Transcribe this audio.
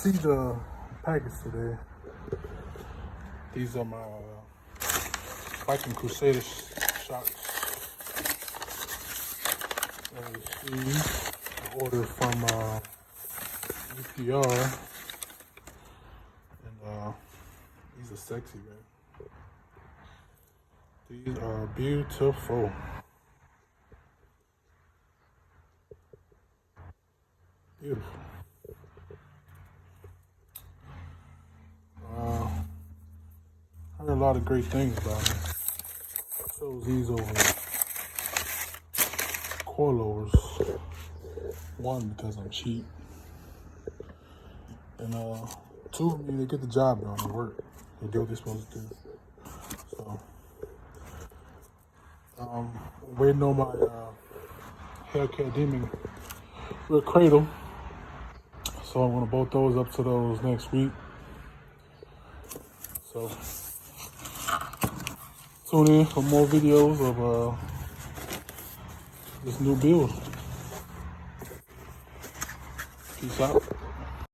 received a package today. These are my Viking Crusaders shocks. As you see, I ordered from UPR, and these are sexy, man. These are beautiful. Beautiful. I heard a lot of great things about them. I chose these over coilovers. One, because I'm cheap, and two, they get the job done. They work. They do what they're supposed to do. So, waiting on my Hellcat Demon rear cradle. So I'm gonna bolt those up to those next week. So tune in for more videos of this new build. Peace out.